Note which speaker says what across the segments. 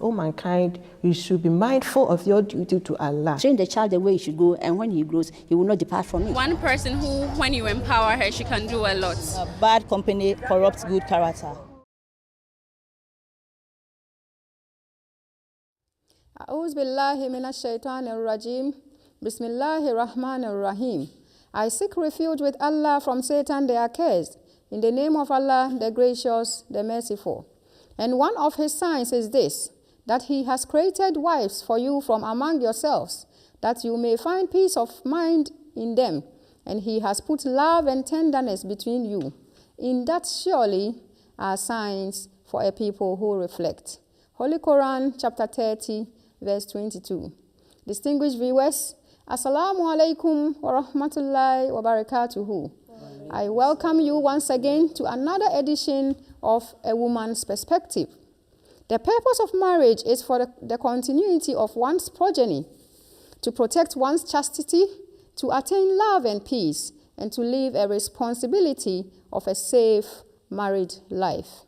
Speaker 1: O mankind, you should be mindful of your duty to Allah.
Speaker 2: Train the child the way he should go, and when he grows, he will not depart from it.
Speaker 3: One person who, when you empower her, she can do a lot.
Speaker 4: Bad company corrupts good character.
Speaker 5: A'udhu billahi minash shaitanir rajim. Bismillahir rahmanir rahim. I seek refuge with Allah from Satan the accursed. In the name of Allah, the gracious, the merciful. And one of his signs is this, that he has created wives for you from among yourselves, that you may find peace of mind in them. And he has put love and tenderness between you. In that surely are signs for a people who reflect. Holy Quran, chapter 30, verse 22. Distinguished viewers, Assalamu alaikum wa rahmatullahi wa barakatuhu. I welcome you once again to another edition of A Woman's Perspective. The purpose of marriage is for the continuity of one's progeny, to protect one's chastity, to attain love and peace, and to live a responsibility of a safe married life.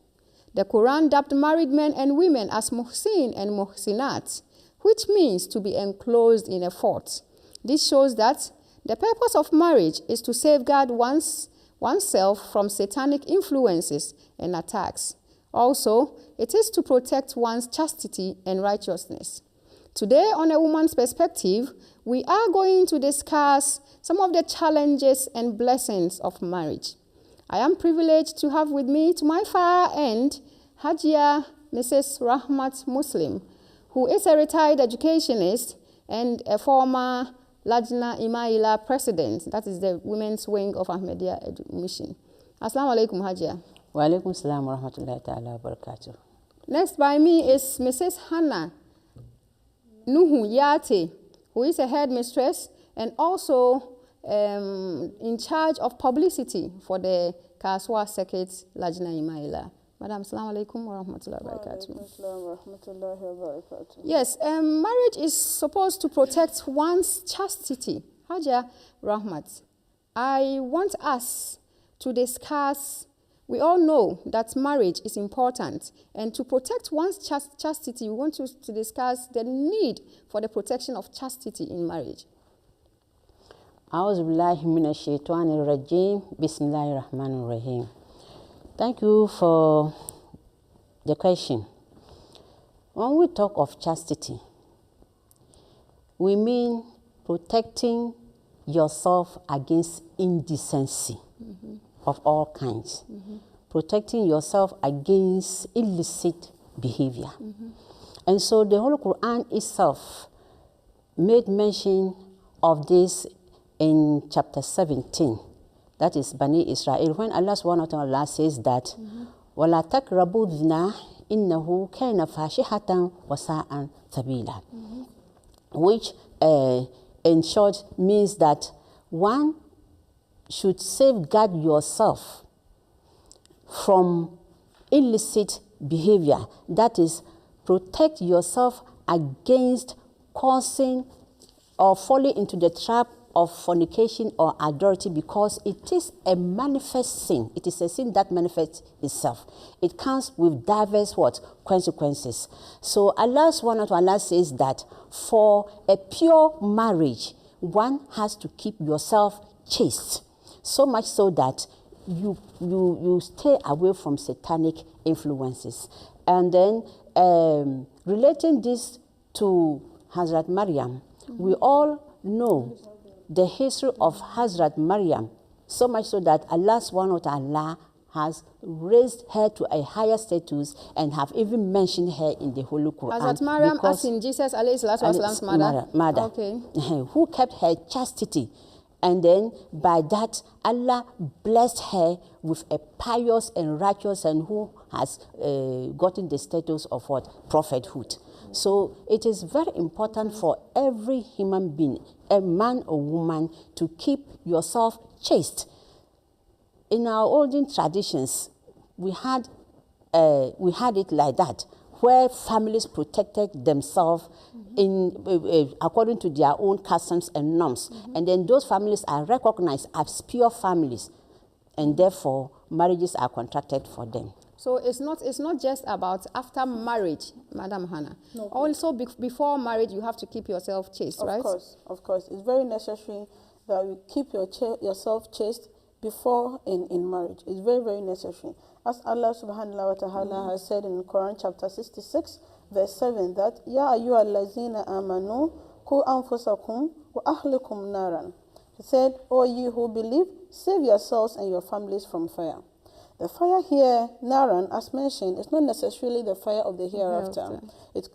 Speaker 5: The Quran dubbed married men and women as muhsin and muhsinat, which means to be enclosed in a fort. This shows that the purpose of marriage is to safeguard oneself from satanic influences and attacks. Also, it is to protect one's chastity and righteousness. Today, on A Woman's Perspective, we are going to discuss some of the challenges and blessings of marriage. I am privileged to have with me to my far end Hajia Mrs. Rahmat Muslim, who is a retired educationist and a former Lajna Imaila president, that is the women's wing of Ahmadiyya Mission. Assalamu alaikum, Hajia.
Speaker 2: Wa alaikum salam wa rahmatullahi ta'ala wa barakatuh.
Speaker 5: Next by me is Mrs. Hannah Nuhu Yate, who is a headmistress and also in charge of publicity for the Kaswa Circuit Lajna Imaila. Madam, assalamu alaikum wa rahmatullahi wa barakatuh. Yes, marriage is supposed to protect one's chastity. Hajia Rahmat, I want us to discuss, we all know that marriage is important, and to protect one's chastity, we want to discuss the need for the protection of chastity in marriage.
Speaker 2: A'udhu billahi minash shaitanir rajim. Bismillahir rahmanir rahim. Thank you for the question. When we talk of chastity, we mean protecting yourself against indecency of all kinds, protecting yourself against illicit behavior. And so the Holy Quran itself made mention of this in chapter 17. That is Bani Israel, when Allah subhanahu wa ta'ala says that, وَلَا تَقْرَبُوا الزِّنَا إِنَّهُ كَانَ فَاحِشَةً وَسَاءً سَبِيلًا, which in short means that one should safeguard yourself from illicit behavior. That is, protect yourself against causing or falling into the trap of fornication or adultery, because it is a manifest sin. It is a sin that manifests itself. It comes with diverse consequences. So Allah subhanahu wa ta'ala says that for a pure marriage, one has to keep yourself chaste, so much so that you stay away from satanic influences. And then relating this to Hazrat Maryam, we all know the history of Hazrat Maryam, so much so that Allah subhanahu wa ta'ala has raised her to a higher status and have even mentioned her in the Holy Quran.
Speaker 5: Hazrat Maryam, as in Jesus alayhi salatu wasalam's mother. Okay.
Speaker 2: Who kept her chastity. And then by that, Allah blessed her with a pious and righteous, and who has gotten the status of prophethood. So it is very important for every human being, a man or woman, to keep yourself chaste. In our olden traditions, we had it like that, where families protected themselves according to their own customs and norms. And then those families are recognized as pure families, and therefore marriages are contracted for them.
Speaker 5: So it's not just about after marriage, Madam Hannah.
Speaker 6: No.
Speaker 5: Also, before marriage, you have to keep yourself chaste, right?
Speaker 6: Of course. It's very necessary that you keep yourself chaste before in marriage. It's very, very necessary. As Allah subhanahu wa ta'ala has said in Quran chapter 66, verse 7, that Ya ayyuhallazina amanu ku anfusakum wa ahlikum naran. He said, O you who believe, save yourselves and your families from fire. The fire here, naran, as mentioned, is not necessarily the fire of the hereafter. It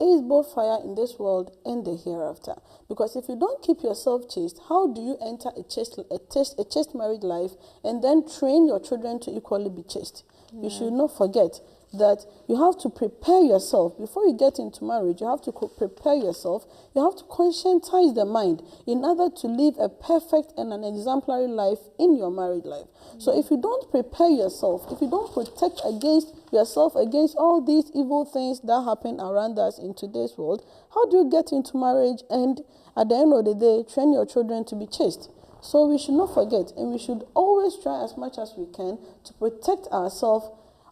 Speaker 6: is both fire in this world and the hereafter. Because if you don't keep yourself chaste, how do you enter a chaste married life and then train your children to equally be chaste? Yeah. You should not forget that you have to prepare yourself. Before you get into marriage, you have to prepare yourself. You have to conscientize the mind in order to live a perfect and an exemplary life in your married life. So if you don't prepare yourself, if you don't protect yourself against all these evil things that happen around us in today's world, how do you get into marriage and at the end of the day train your children to be chaste? So we should not forget, and we should always try as much as we can to protect ourselves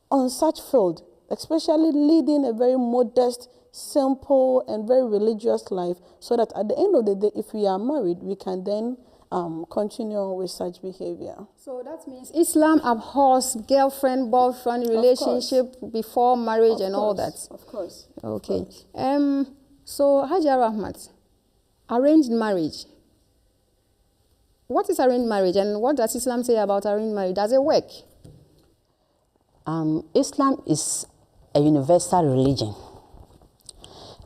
Speaker 6: on such field, especially leading a very modest, simple, and very religious life, so that at the end of the day, if we are married, we can then continue with such behavior. So
Speaker 5: that means Islam abhors girlfriend, boyfriend relationship before marriage and all that.
Speaker 6: Of course.
Speaker 5: Okay. So Hajia Rahmat, arranged marriage. What is arranged marriage, and what does Islam say about arranged marriage? Does it work?
Speaker 2: Islam is a universal religion.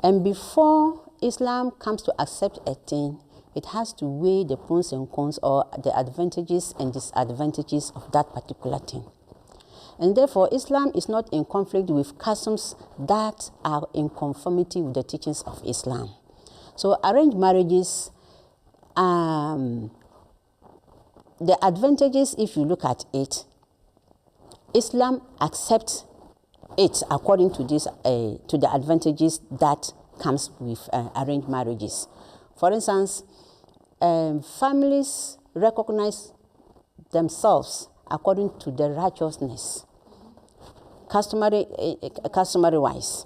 Speaker 2: And before Islam comes to accept a thing, it has to weigh the pros and cons, or the advantages and disadvantages of that particular thing. And therefore, Islam is not in conflict with customs that are in conformity with the teachings of Islam. So arranged marriages, the advantages, if you look at it, Islam accepts it according to this, to the advantages that comes with arranged marriages. For instance, families recognize themselves according to their righteousness, customary wise.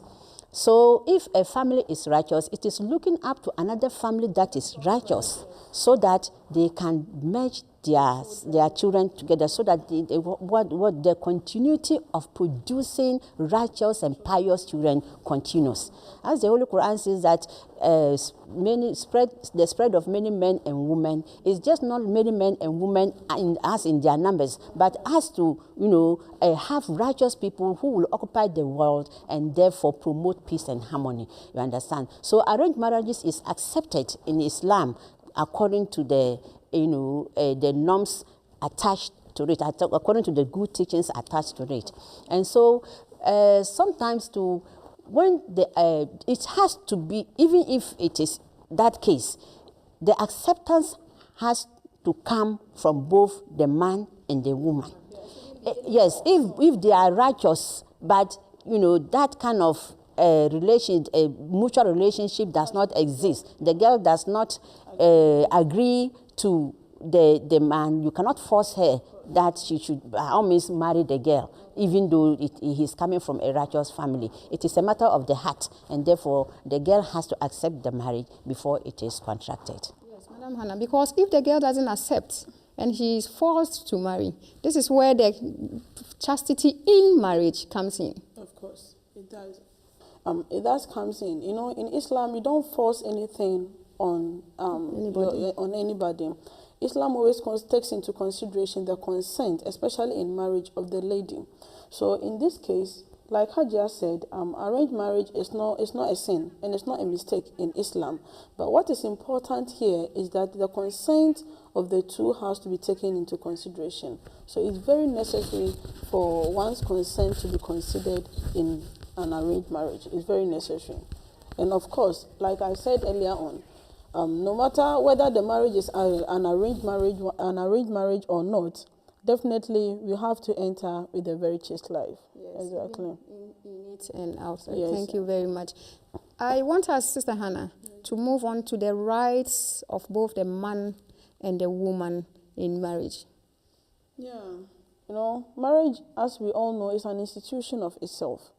Speaker 2: So if a family is righteous, it is looking up to another family that is righteous, so that they can merge their children together, so that the continuity of producing righteous and pious children continues. As the Holy Quran says that the spread of many men and women is just not many men and women as in their numbers, but as to have righteous people who will occupy the world and therefore promote peace and harmony. You understand? So arranged marriages is accepted in Islam according to the norms attached to it, according to the good teachings attached to it. And so sometimes it has to be, even if it is that case, the acceptance has to come from both the man and the woman. Yes, if they are righteous, but that kind of mutual relationship does not exist. The girl does not agree to the man. You cannot force her that she should by all means marry the girl, even though he's coming from a righteous family. It is a matter of the heart, and therefore the girl has to accept the marriage before it is contracted.
Speaker 5: Yes, Madam Hannah, because if the girl doesn't accept and she is forced to marry, this is where the chastity in marriage comes in.
Speaker 6: Of course, it does. It does comes in. In Islam, you don't force anything on anybody. Islam always takes into consideration the consent, especially in marriage, of the lady. So in this case, like Hajia said, arranged marriage is not a sin and it's not a mistake in Islam. But what is important here is that the consent of the two has to be taken into consideration. So it's very necessary for one's consent to be considered in an arranged marriage. It's very necessary. And of course, like I said earlier on, no matter whether the marriage is an arranged marriage or not, definitely we have to enter with a very chaste life. Yes, exactly.
Speaker 5: In it and outside.
Speaker 6: Yes.
Speaker 5: Thank you very much. I want us, Sister Hannah, to move on to the rights of both the man and the woman in marriage.
Speaker 6: Yeah. You know, marriage, as we all know, is an institution of itself.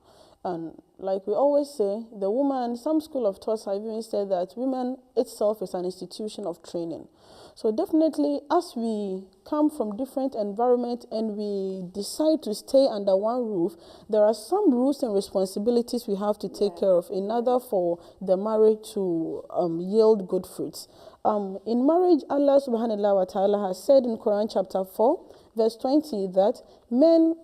Speaker 6: And like we always say, the woman, some school of thoughts have even said that women itself is an institution of training. So definitely, as we come from different environments and we decide to stay under one roof, there are some rules and responsibilities we have to take care of in order for the marriage to yield good fruits. In marriage, Allah subhanahu wa ta'ala has said in Quran chapter 4, verse 20, that men,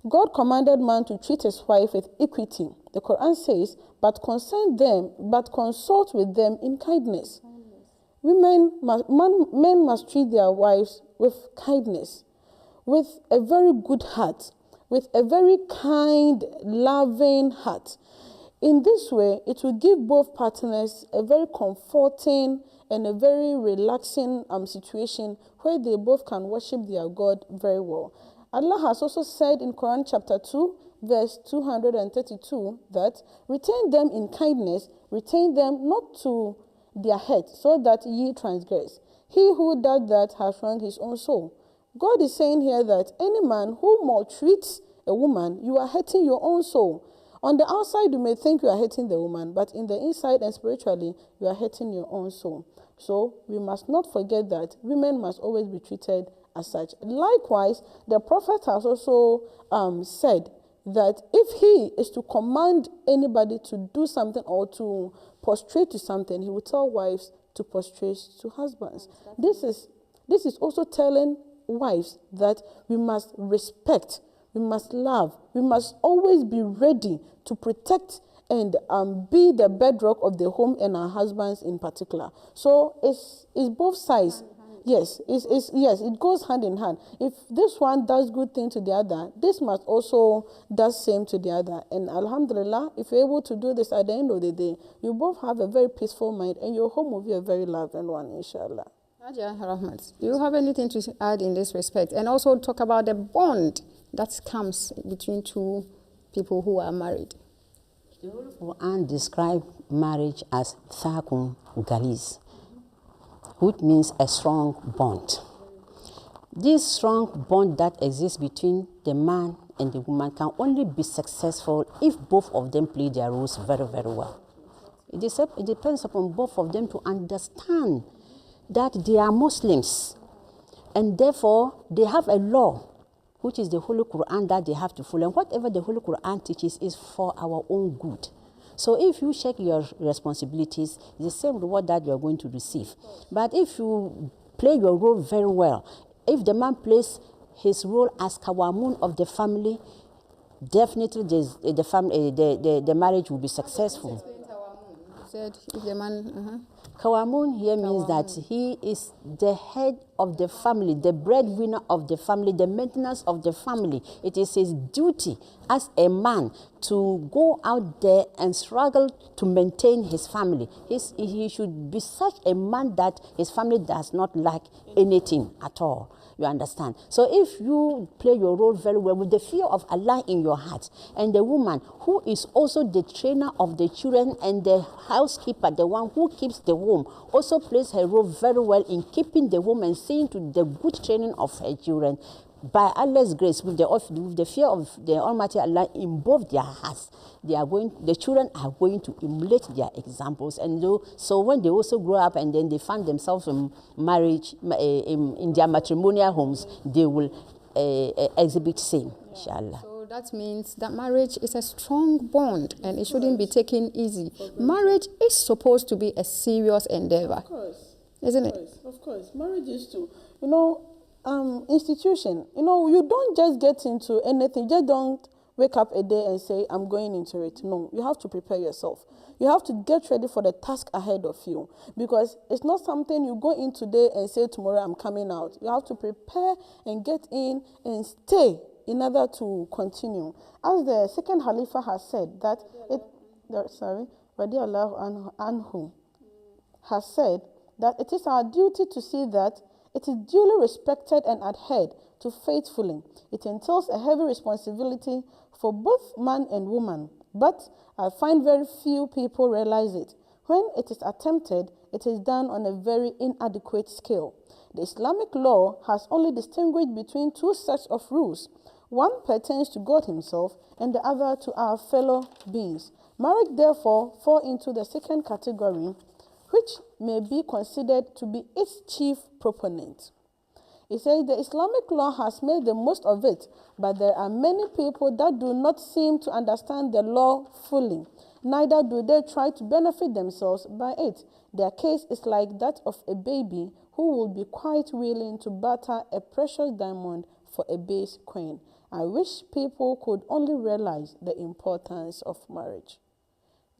Speaker 6: God commanded man to treat his wife with equity. The Quran says, but consult with them in kindness. Men must treat their wives with kindness, with a very good heart, with a very kind, loving heart. In this way, it will give both partners a very comforting and a very relaxing situation where they both can worship their God very well. Allah has also said in Quran chapter 2, verse 232, that retain them in kindness, retain them not to their head, so that ye transgress. He who does that has wronged his own soul. God is saying here that any man who maltreats a woman, you are hurting your own soul. On the outside, you may think you are hurting the woman, but in the inside and spiritually, you are hurting your own soul. So we must not forget that women must always be treated as such. Likewise, the Prophet has also said that if he is to command anybody to do something or to prostrate to something, he will tell wives to prostrate to husbands. This is also telling wives that we must respect, we must love, we must always be ready to protect and be the bedrock of the home and our husbands in particular. So it's both sides. Yes, it goes hand in hand. If this one does good thing to the other, this must also do same to the other. And alhamdulillah, if you're able to do this at the end of the day, you both have a very peaceful mind and your home will be a very loving one, inshallah.
Speaker 5: Haja Rahmat, do you have anything to add in this respect? And also talk about the bond that comes between two people who are married.
Speaker 2: The Quran describes marriage as thaqun galis, which means a strong bond. This strong bond that exists between the man and the woman can only be successful if both of them play their roles very, very well. It depends upon both of them to understand that they are Muslims, and therefore they have a law, which is the Holy Quran, that they have to follow. And whatever the Holy Quran teaches is for our own good. So if you check your responsibilities, it's the same reward that you're going to receive. But if you play your role very well, if the man plays his role as kawamun of the family, definitely the marriage will be successful.
Speaker 5: Said if the man,
Speaker 2: Kawamun here means that he is the head of the family, the breadwinner of the family, the maintenance of the family. It is his duty as a man to go out there and struggle to maintain his family. He should be such a man that his family does not lack anything at all. You understand? So if you play your role very well with the fear of Allah in your heart, and the woman who is also the trainer of the children and the housekeeper, the one who keeps the home, also plays her role very well in keeping the home and seeing to the good training of her children, by Allah's grace, with the fear of the Almighty Allah in both their hearts, the children are going to emulate their examples. And so when they also grow up and then they find themselves in marriage, in their matrimonial homes, they will exhibit same, inshallah.
Speaker 5: So that means that marriage is a strong bond and it shouldn't be taken easy. Marriage is supposed to be a serious endeavor.
Speaker 6: Of course.
Speaker 5: Isn't it?
Speaker 6: Of course. Marriage is to, institution. You don't just get into anything. Just don't wake up a day and say, I'm going into it. No, you have to prepare yourself. You have to get ready for the task ahead of you, because it's not something you go in today and say, tomorrow I'm coming out. You have to prepare and get in and stay in order to continue. As the second Khalifa has said, that Radiallahu Anhu has said that it is our duty to see that it is duly respected and adhered to faithfully. It entails a heavy responsibility for both man and woman, but I find very few people realize it. When it is attempted, it is done on a very inadequate scale. The Islamic law has only distinguished between two sets of rules. One pertains to God himself and the other to our fellow beings. Marriage, therefore, falls into the second category, which may be considered to be its chief proponent. It says the Islamic law has made the most of it, but there are many people that do not seem to understand the law fully. Neither do they try to benefit themselves by it. Their case is like that of a baby who will be quite willing to barter a precious diamond for a base coin. I wish people could only realize the importance of marriage.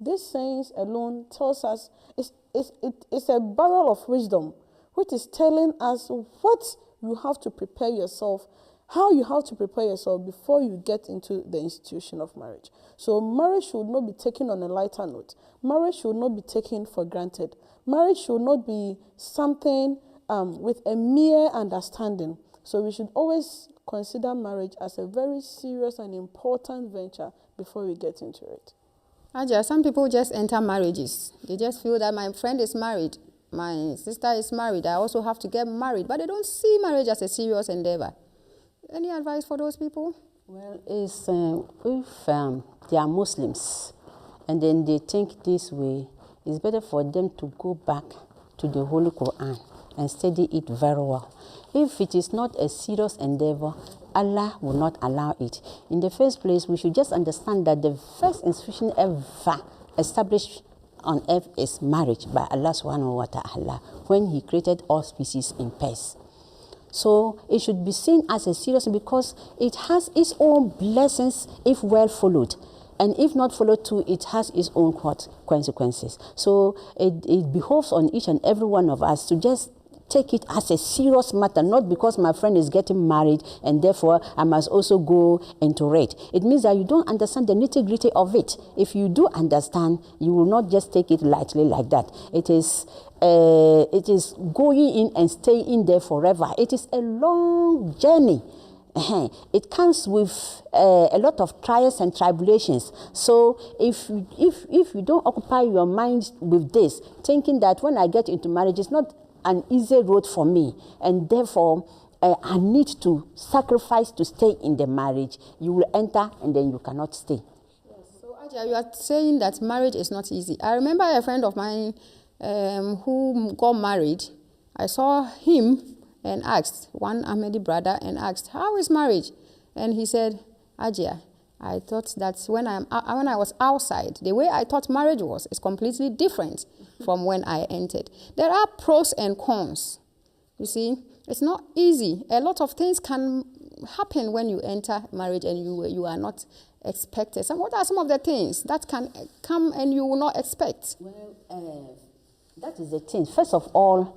Speaker 6: This saying alone tells us it's a barrel of wisdom, which is telling us what you have to prepare yourself, how you have to prepare yourself before you get into the institution of marriage. So marriage should not be taken on a lighter note. Marriage should not be taken for granted. Marriage should not be something with a mere understanding. So we should always consider marriage as a very serious and important venture before we get into it.
Speaker 5: Aja, some people just enter marriages. They just feel that my friend is married, my sister is married, I also have to get married. But they don't see marriage as a serious endeavor. Any advice for those people?
Speaker 2: Well, it's, if they are Muslims and then they think this way, it's better for them to go back to the Holy Quran and study it very well. If it is not a serious endeavor, Allah will not allow it. In the first place, we should just understand that the first institution ever established on earth is marriage by Allah subhanahu wa ta'ala when he created all species in pairs. So it should be seen as a serious because it has its own blessings if well followed. And if not followed too, it has its own consequences. So it behoves on each and every one of us to just take it as a serious matter, not because my friend is getting married and therefore I must also go into it. It means that you don't understand the nitty-gritty of it. If you do understand, you will not just take it lightly like that. It is going in and staying there forever. It is a long journey. It comes with a lot of trials and tribulations. So if you don't occupy your mind with this, thinking that when I get into marriage, it's not an easy road for me, and therefore I need to sacrifice to stay in the marriage, you will enter and then you cannot stay.
Speaker 5: Yes. So Aja, you are saying that marriage is not easy. I remember a friend of mine who got married. I saw him and asked, one Ahmadi brother, and asked, how is marriage? And he said, Aja, I thought that when I was outside, the way I thought marriage was is completely different from when I entered. There are pros and cons. You see, it's not easy. A lot of things can happen when you enter marriage and you are not expected. What are some of the things that can come and you will not expect?
Speaker 2: Well, that is the thing. First of all,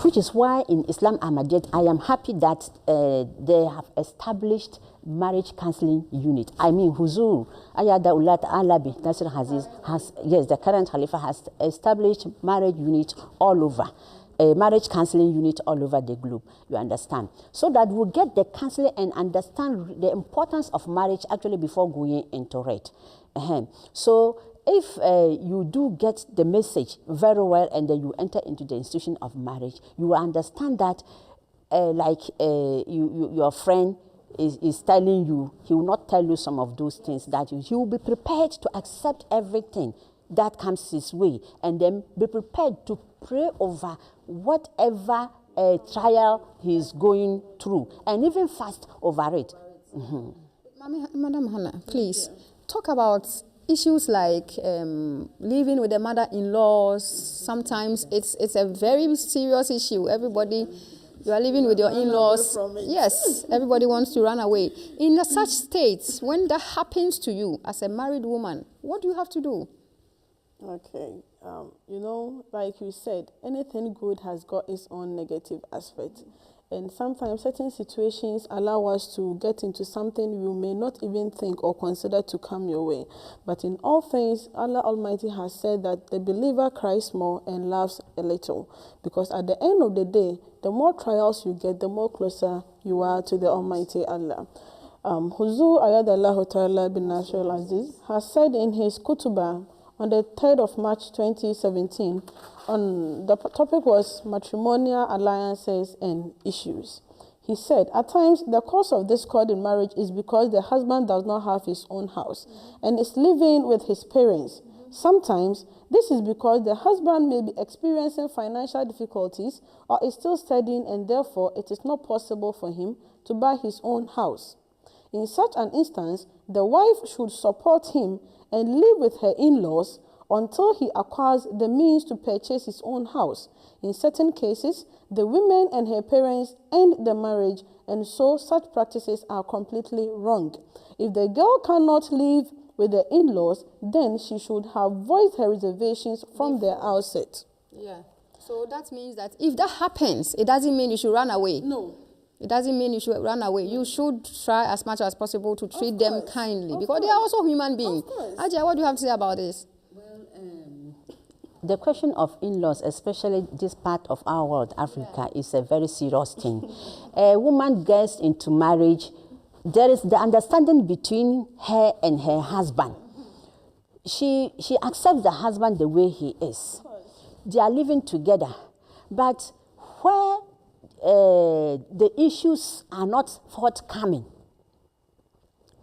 Speaker 2: which is why in Islam Ahmadiyyat, I am happy that they have established marriage counseling unit. I mean, Huzur Ayada Ulat Alabi Nasir Aziz has, yes, the current Khalifa has established marriage unit all over, a marriage counseling unit all over the globe, you understand? So that we'll get the counseling and understand the importance of marriage actually before going into it. So if you do get the message very well and then you enter into the institution of marriage, you will understand that your friend is telling you, he will not tell you some of those things, that he will be prepared to accept everything that comes his way and then be prepared to pray over whatever trial he is going through and even fast over it.
Speaker 5: Madam Hannah, please talk about issues like living with the mother-in-laws. Sometimes it's a very serious issue. Everybody, you are living with your in-laws. Yes, everybody wants to run away. In such states, when that happens to you as a married woman, what do you have to do?
Speaker 6: Okay, you know, like you said, anything good has got its own negative aspect. And sometimes certain situations allow us to get into something you may not even think or consider to come your way. But in all things, Allah Almighty has said that the believer cries more and laughs a little. Because at the end of the day, the more trials you get, the more closer you are to the Almighty Allah. Huzur Ayadallahu Ta'ala bin Nasir al-Aziz has said in his Kutubah on the 3rd of March 2017. The topic was matrimonial alliances and issues. He said, at times, the cause of discord in marriage is because the husband does not have his own house and is living with his parents. Sometimes, this is because the husband may be experiencing financial difficulties or is still studying, and therefore it is not possible for him to buy his own house. In such an instance, the wife should support him and live with her in-laws until he acquires the means to purchase his own house. In certain cases, the women and her parents end the marriage, and so such practices are completely wrong. If the girl cannot live with the in-laws, then she should have voiced her reservations from the outset.
Speaker 5: Yeah. So that means that if that happens, it doesn't mean you should run away.
Speaker 6: No.
Speaker 5: It doesn't mean you should run away. You should try as much as possible to treat them kindly, because they are also human beings. Ajay, what do you have to say about this?
Speaker 2: The question of in-laws, especially this part of our world, Africa, is a very serious thing. A woman gets into marriage, there is the understanding between her and her husband. She accepts the husband the way he is. They are living together. But where the issues are not forthcoming,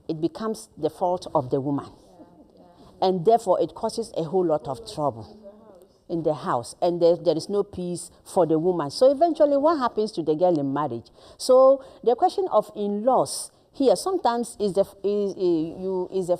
Speaker 2: it becomes the fault of the woman. And therefore, it causes a whole lot of trouble in the house, and there is no peace for the woman. So eventually, what happens to the girl in marriage? So the question of in-laws here sometimes is the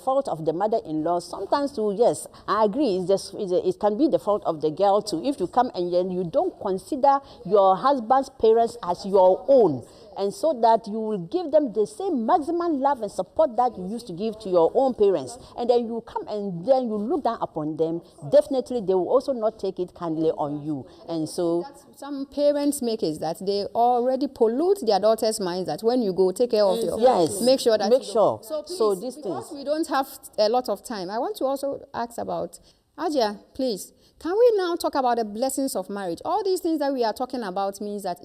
Speaker 2: fault of the mother-in-law. Sometimes too, yes, I agree, it can be the fault of the girl too. If you come and then you don't consider your husband's parents as your own, and so that you will give them the same maximum love and support that you used to give to your own parents, and then you come and then you look down upon them, definitely they will also not take it kindly on you. And so
Speaker 5: some parents make it that they already pollute their daughters' minds that when you go, take care of your make sure that So please,
Speaker 2: so these
Speaker 5: because
Speaker 2: things,
Speaker 5: we don't have a lot of time, I want to also ask about Ajia, please. Can we now talk about the blessings of marriage? All these things that we are talking about means that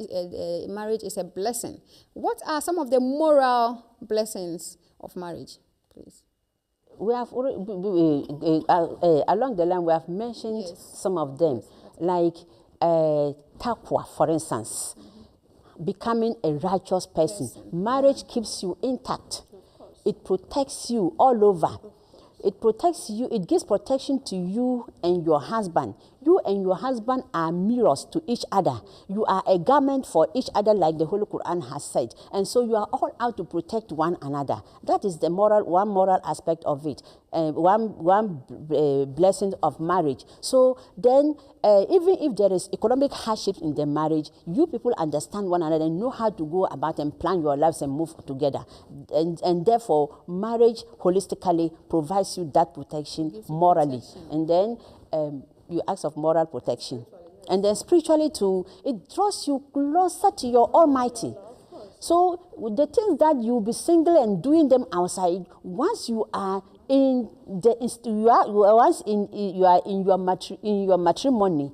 Speaker 5: marriage is a blessing. What are some of the moral blessings of marriage, please?
Speaker 2: We have along the line we have mentioned some of them, like taqwa, for instance, becoming a righteous person. Marriage keeps you intact. It protects you all over. It protects you, it gives protection to you and your husband. You and your husband are mirrors to each other. You are a garment for each other, like the Holy Quran has said. And so you are all out to protect one another. That is the one moral aspect of it. One blessing of marriage. So then, even if there is economic hardship in the marriage, you people understand one another and know how to go about and plan your lives and move together. And therefore, marriage holistically provides you that protection morally. And then you ask of moral protection. And then spiritually too, it draws you closer to your Almighty. So the things that you'll be single and doing them outside, once you are in your matrimony,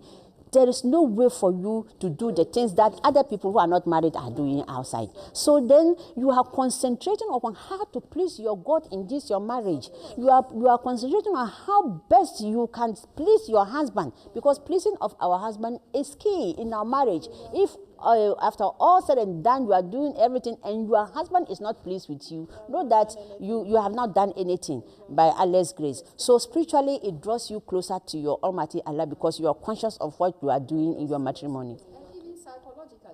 Speaker 2: there is no way for you to do the things that other people who are not married are doing outside. So then you are concentrating on how to please your God in this your marriage. You are concentrating on how best you can please your husband, because pleasing of our husband is key in our marriage. If after all said and done, you are doing everything and your husband is not pleased with you, know that you have not done anything by Allah's grace. So spiritually, it draws you closer to your Almighty Allah, because you are conscious of what you are doing in your matrimony.
Speaker 5: And even psychologically,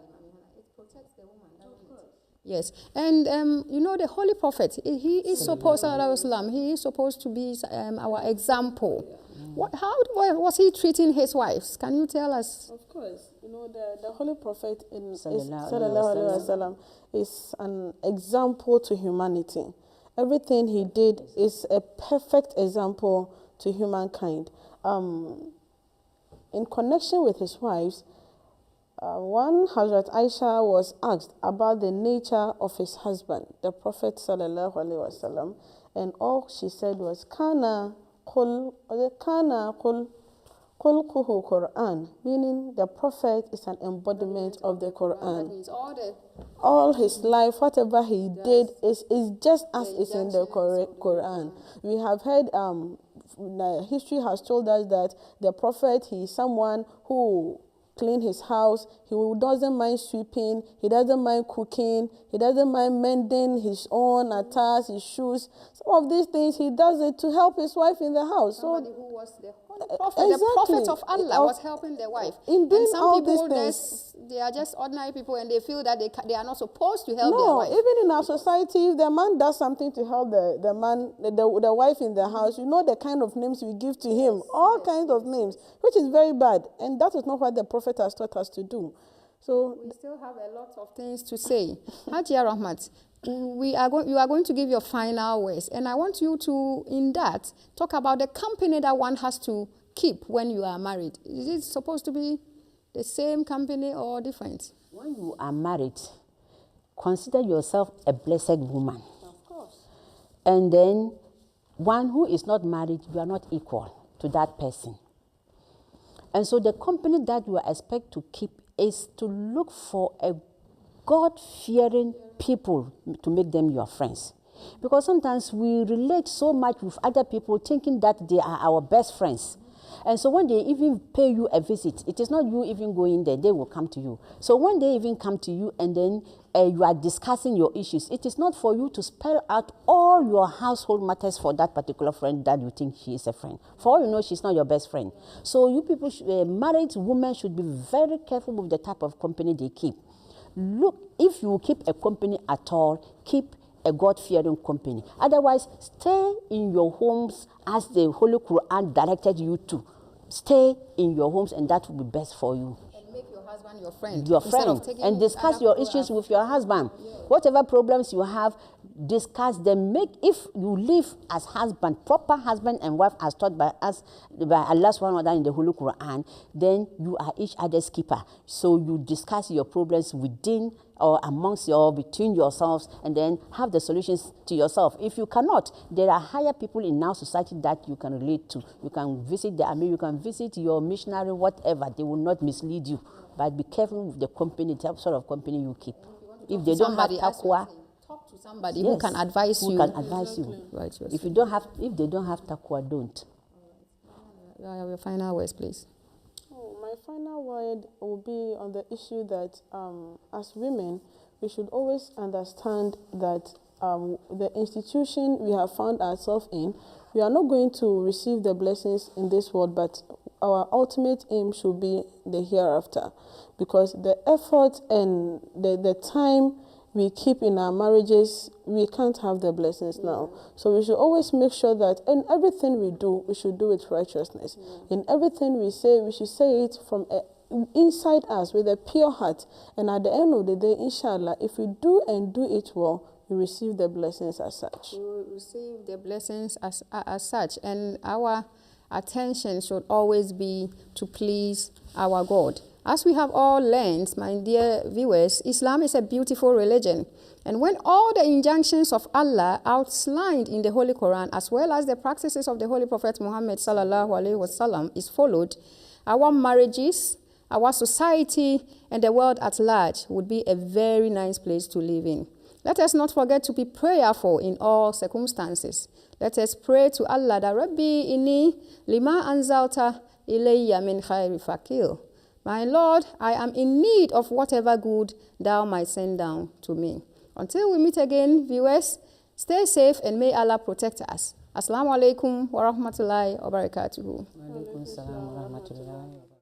Speaker 5: it protects the woman. Yes, and you know, the Holy Prophet, he is supposed to be our example. How was he treating his wives? Can you tell us?
Speaker 6: Of course. You know, the Holy Prophet Sallallahu Alaihi Wasallam is an example to humanity. Everything he did is a perfect example to humankind. In connection with his wives, one Hazrat Aisha was asked about the nature of his husband, the Prophet Sallallahu Alaihi Wasallam, and all she said was, Kana khulquhu Quran, meaning the Prophet is an embodiment of the Quran.
Speaker 5: That means
Speaker 6: all his life, whatever he did is just as is in the Quran. We have heard history has told us that the prophet, he is someone who clean his house, he doesn't mind sweeping, he doesn't mind cooking, he doesn't mind mending his own attires, his shoes. Some of these things he does it to help his wife in the house.
Speaker 5: Somebody who was the holy prophet,
Speaker 6: exactly.
Speaker 5: the prophet of Allah was helping their wife.
Speaker 6: In doing
Speaker 5: and some
Speaker 6: all
Speaker 5: people,
Speaker 6: these things,
Speaker 5: they are just ordinary people and they feel that they are not supposed to help their
Speaker 6: no,
Speaker 5: wife.
Speaker 6: even in our society, if the man does something to help the wife in the house, you know the kind of names we give to him, all kinds of names, which is very bad. And that is not what the prophet has taught us to do. So
Speaker 5: we still have a lot of things to say. Hajia Rahmat, you are going to give your final words. And I want you to, in that, talk about the company that one has to keep when you are married. Is it supposed to be the same company or different?
Speaker 2: When you are married, consider yourself a blessed woman.
Speaker 6: of course.
Speaker 2: And then one who is not married, you are not equal to that person. And so the company that you expect to keep is to look for a God-fearing people to make them your friends. Because sometimes we relate so much with other people thinking that they are our best friends. And so when they even pay you a visit, it is not you even going there, they will come to you. So when they even come to you and then you are discussing your issues, it is not for you to spell out all your household matters for that particular friend that you think she is a friend. For all you know, she's not your best friend. So you people, married women should be very careful with the type of company they keep. Look, if you keep a company at all, keep a God-fearing company. Otherwise, stay in your homes as the Holy Quran directed you to. Stay in your homes, and that will be best for you.
Speaker 5: And make your husband your friend.
Speaker 2: Your friend, and discuss your issues with your husband. Yeah. Whatever problems you have, discuss them. If you live as husband, proper husband and wife as taught by us, by Allah subhanahu wa ta'ala in the Holy Quran, then you are each other's keeper. So you discuss your problems within or amongst between yourselves, and then have the solutions to yourself. If you cannot, there are higher people in our society that you can relate to. You can visit the army, you can visit your missionary, whatever. They will not mislead you. But be careful with the company, the type sort of company you keep. If they don't have taqwa,
Speaker 5: talk to somebody who can advise you.
Speaker 2: Who can advise you.
Speaker 5: Right, yes.
Speaker 2: If they don't have taqwa, don't.
Speaker 5: Your final words, please.
Speaker 6: My final word will be on the issue that as women, we should always understand that the institution we have found ourselves in, we are not going to receive the blessings in this world, but our ultimate aim should be the hereafter. Because the effort and the time we keep in our marriages, we can't have the blessings now. So we should always make sure that in everything we do, we should do it righteousness. In everything we say, we should say it from inside us with a pure heart. And at the end of the day, inshallah, if we do and do it well, we receive the blessings as such.
Speaker 5: We will receive the blessings as such. And our attention should always be to please our God. As we have all learned, my dear viewers, Islam is a beautiful religion. And when all the injunctions of Allah outlined in the Holy Quran, as well as the practices of the Holy Prophet Muhammad sallallahu alaihi wasallam is followed, our marriages, our society, and the world at large would be a very nice place to live in. Let us not forget to be prayerful in all circumstances. Let us pray to Allah that Rabbi inni lima anzalta ilayya min khayri fakir. My Lord, I am in need of whatever good thou might send down to me. Until we meet again, viewers, stay safe and may Allah protect us. Assalamu alaikum wa rahmatullahi wa barakatuhu.
Speaker 2: Wa alaikum salam wa rahmatullahi wa barakatuh.